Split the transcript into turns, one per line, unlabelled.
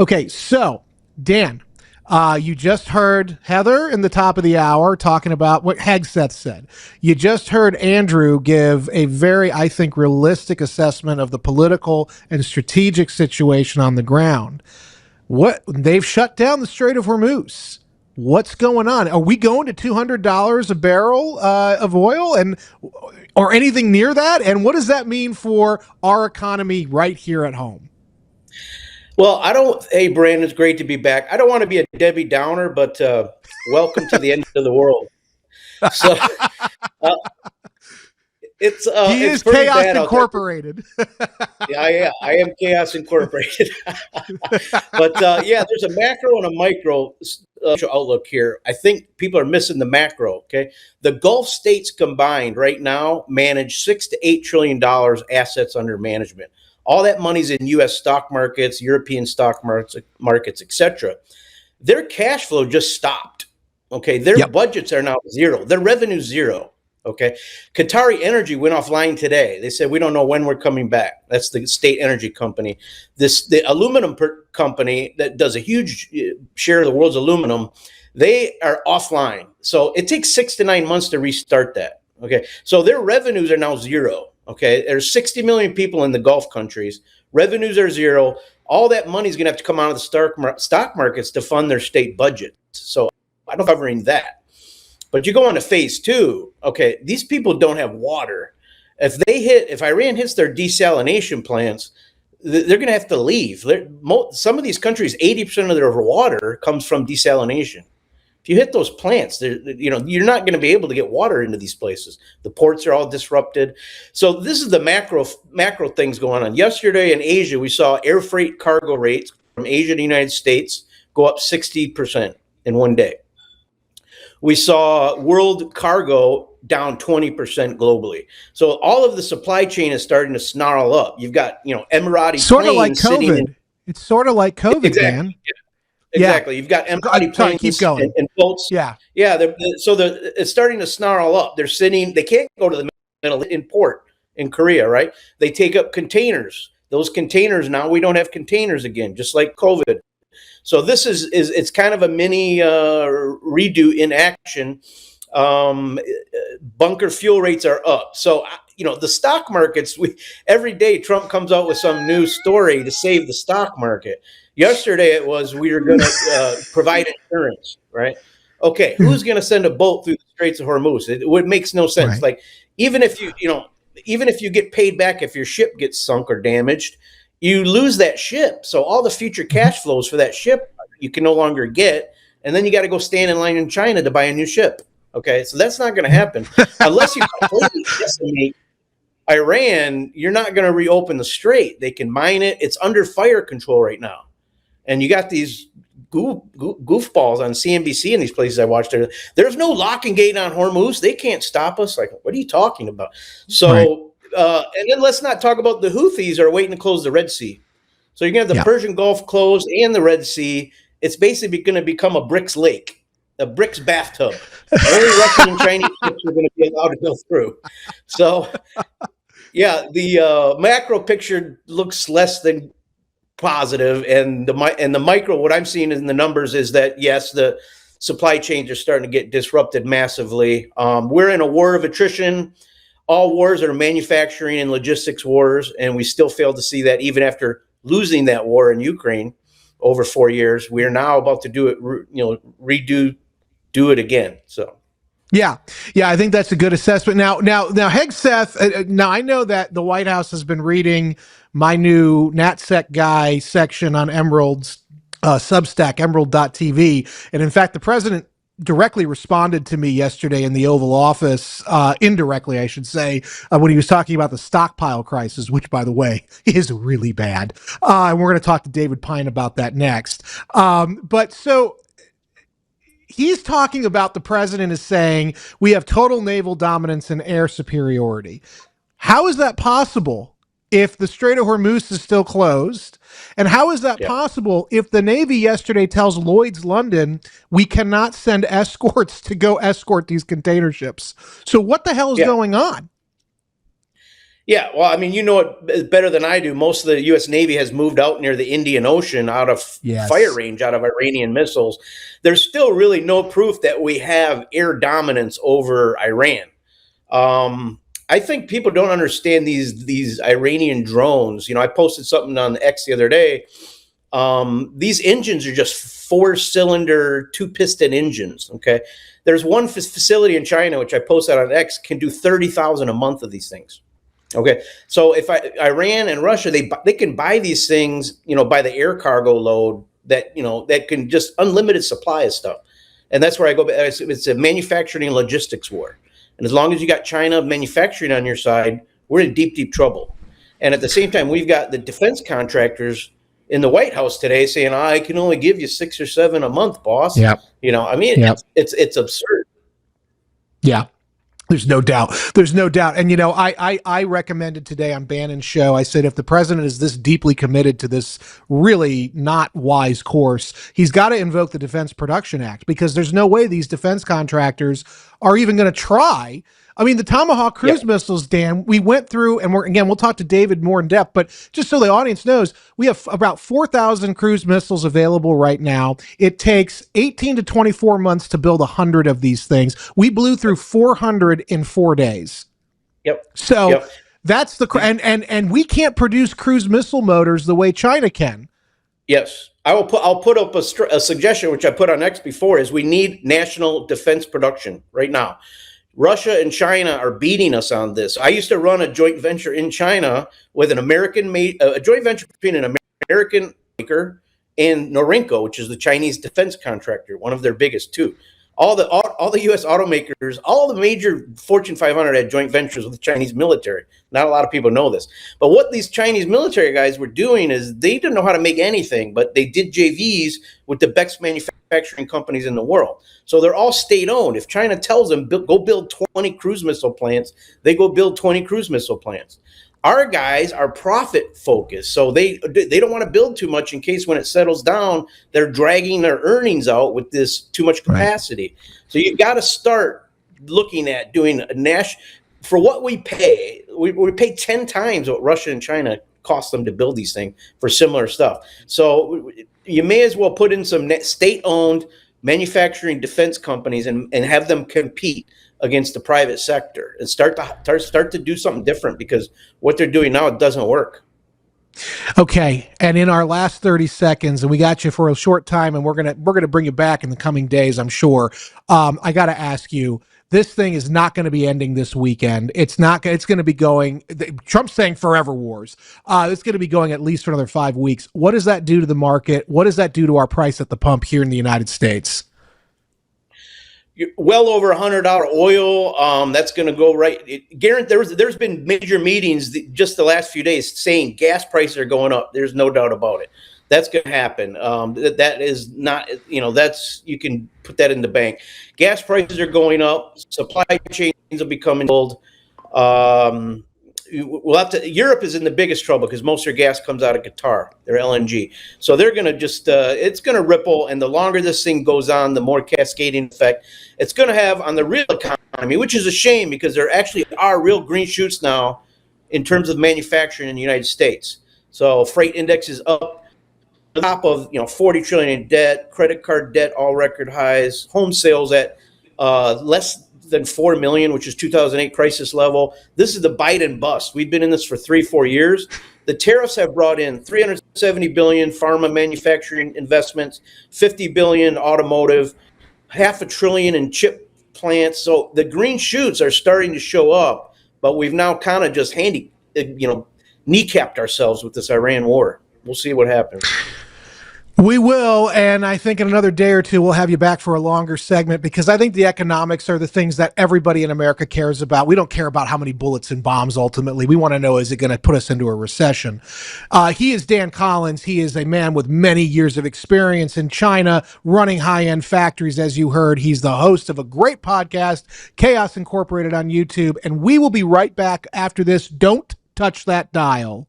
Okay, so Dan, you just heard Heather in the top of the hour talking about what Hegseth said. You just heard Andrew give a very, I think, realistic assessment of the political and strategic situation on the ground. What they've shut down the Strait of Hormuz. What's going on? Are we going to $200 a barrel of oil, and or anything near that? And what does that mean for our economy right here at home?
Well, I don't. Hey, Brandon, it's great to be back. I don't want to be a Debbie Downer, but welcome to the end of the world. So uh,
He
it's
is
pretty
Chaos
bad out
Incorporated.
there. Yeah, I am Chaos Incorporated. But yeah, there's a macro and a micro outlook here. I think people are missing the macro. Okay, the Gulf states combined right now manage $6 to $8 trillion assets under management. All that money's in U.S. stock markets, European stock markets, etc. Their cash flow just stopped. Okay, their budgets are now zero. Their revenue zero. Okay, Qatari Energy went offline today. They said we don't know when we're coming back. That's the state energy company. The aluminum company that does a huge share of the world's aluminum. They are offline. So it takes 6 to 9 months to restart that. Okay, so their revenues are now zero. Okay, there's 60 million people in the Gulf countries. Revenues are zero. All that money is going to have to come out of the stock markets to fund their state budget. So I'm not covering that. But you go on to phase two. Okay, these people don't have water. If Iran hits their desalination plants, they're going to have to leave. Some of these countries, 80% of their water comes from desalination. If you hit those plants, you're not going to be able to get water into these places. The ports are all disrupted. So this is the macro things going on. Yesterday in Asia, we saw air freight cargo rates from Asia to the United States go up 60% in one day. We saw world cargo down 20% globally. So all of the supply chain is starting to snarl up. You've got, Emirati
sort of like
COVID.
It's sort of like COVID,
exactly.
man.
Exactly. You've got Emirati planes
keep going.
And boats.
Yeah.
It's starting to snarl up. They can't go to the middle in port in Korea, right? They take up containers. Those containers now, we don't have containers again, just like COVID. So this is it's kind of a mini redo in action. Bunker fuel rates are up. So, the stock markets, every day Trump comes out with some new story to save the stock market. Yesterday it was we were going to provide insurance, right? Okay, who's going to send a boat through the Straits of Hormuz? It makes no sense.
Right.
Like even if you get paid back if your ship gets sunk or damaged, you lose that ship. So all the future cash flows for that ship you can no longer get, and then you got to go stand in line in China to buy a new ship. Okay, so that's not going to happen unless you completely decimate Iran. You're not going to reopen the strait. They can mine it. It's under fire control right now. And you got these goofballs on CNBC in these places I watched. There's no locking gate on Hormuz. They can't stop us. Like, what are you talking about? So, right. And then let's not talk about the Houthis are waiting to close the Red Sea. So you're going to have the Persian Gulf closed and the Red Sea. It's basically going to become a BRICS lake, a BRICS bathtub. Only Russian and Chinese ships are going to be allowed to go through. So, yeah, the macro picture looks less than positive, and the micro, what I'm seeing in the numbers is that yes, the supply chains are starting to get disrupted massively. We're in a war of attrition. All wars are manufacturing and logistics wars, and we still fail to see that even after losing that war in Ukraine over 4 years. We are now about to do it, do it again. So.
Yeah, I think that's a good assessment. Now, Hegseth. Now, I know that the White House has been reading my new NatSec guy section on Emerald's Substack, emerald.tv, and in fact, the president directly responded to me yesterday in the Oval Office, indirectly, I should say, when he was talking about the stockpile crisis, which, by the way, is really bad. And we're going to talk to David Pine about that next. But so. He's talking about the president is saying we have total naval dominance and air superiority. How is that possible if the Strait of Hormuz is still closed? And how is that possible if the Navy yesterday tells Lloyd's London we cannot send escorts to go escort these container ships? So what the hell is going on?
Yeah, well, I mean, you know it better than I do. Most of the U.S. Navy has moved out near the Indian Ocean out of fire
Yes.
range, out of Iranian missiles. There's still really no proof that we have air dominance over Iran. Um, I think people don't understand these Iranian drones. You know, I posted something on X the other day. These engines are just four-cylinder, two-piston engines. Okay, there's one facility in China which I posted on X can do 30,000 a month of these things. Okay, so if Iran and Russia, they can buy these things, you know, by the air cargo load that, you know, that can just unlimited supply of stuff, and that's where I go. It's a manufacturing and logistics war, and as long as you got China manufacturing on your side, we're in deep, deep trouble. And at the same time, we've got the defense contractors in the White House today saying, "I can only give you 6 or 7 a month, boss."
Yep.
You know, I mean,
Yep.
it's absurd.
Yeah. There's no doubt. There's no doubt. And, you know, I recommended today on Bannon's show, I said, if the president is this deeply committed to this really not wise course, he's got to invoke the Defense Production Act, because there's no way these defense contractors are even going to try. I mean, the Tomahawk cruise missiles, Dan, we went through, and we'll talk to David more in depth, but just so the audience knows, we have about 4,000 cruise missiles available right now. It takes 18 to 24 months to build 100 of these things. We blew through 400 in 4 days.
Yep.
So
Yep.
that's the, and we can't produce cruise missile motors the way China can.
Yes, I'll put up a suggestion which I put on X before, is we need national defense production right now. Russia and China are beating us on this. I used to run a joint venture in China with an American a joint venture between an American maker and Norinco, which is the Chinese defense contractor, one of their biggest too. All the U.S. automakers, all the major Fortune 500 had joint ventures with the Chinese military. Not a lot of people know this. But what these Chinese military guys were doing is they didn't know how to make anything, but they did JVs with the best manufacturing companies in the world. So they're all state-owned. If China tells them, go build 20 cruise missile plants, they go build 20 cruise missile plants. Our guys are profit focused, so they don't want to build too much in case when it settles down, they're dragging their earnings out with this too much capacity. Right. So you've got to start looking at doing a for what we pay. We pay 10 times what Russia and China cost them to build these things for similar stuff. So you may as well put in some state-owned manufacturing defense companies and have them compete against the private sector and start to do something different, because what they're doing now, it doesn't work.
Okay, and in our last 30 seconds, and we got you for a short time, and we're gonna bring you back in the coming days, I'm sure. I got to ask you, this thing is not going to be ending this weekend. It's going to be going. Trump's saying forever wars. It's going to be going at least for another 5 weeks. What does that do to the market? What does that do to our price at the pump here in the United States?
Well over $100 oil. That's going to go right. There's been major meetings just the last few days saying gas prices are going up. There's no doubt about it. That's going to happen. That is not, you can put that in the bank. Gas prices are going up. Supply chains will be coming old. Europe is in the biggest trouble because most of their gas comes out of Qatar, their LNG. So they're going to it's going to ripple. And the longer this thing goes on, the more cascading effect it's going to have on the real economy, which is a shame because there actually are real green shoots now in terms of manufacturing in the United States. So freight index is up on top of 40 trillion in debt, credit card debt, all record highs, home sales at less than 4 million, which is 2008 crisis level. This is the Biden bust. We've been in this for 3-4 years. The tariffs have brought in 370 billion pharma manufacturing investments, 50 billion automotive, $500 billion in chip plants. So the green shoots are starting to show up, but we've now kind of just kneecapped ourselves with this Iran war. We'll see what happens.
We will, and I think in another day or two, we'll have you back for a longer segment, because I think the economics are the things that everybody in America cares about. We don't care about how many bullets and bombs ultimately. We want to know, is it going to put us into a recession? He is Dan Collins. He is a man with many years of experience in China, running high-end factories, as you heard. He's the host of a great podcast, Chaos Incorporated, on YouTube, and we will be right back after this. Don't touch that dial.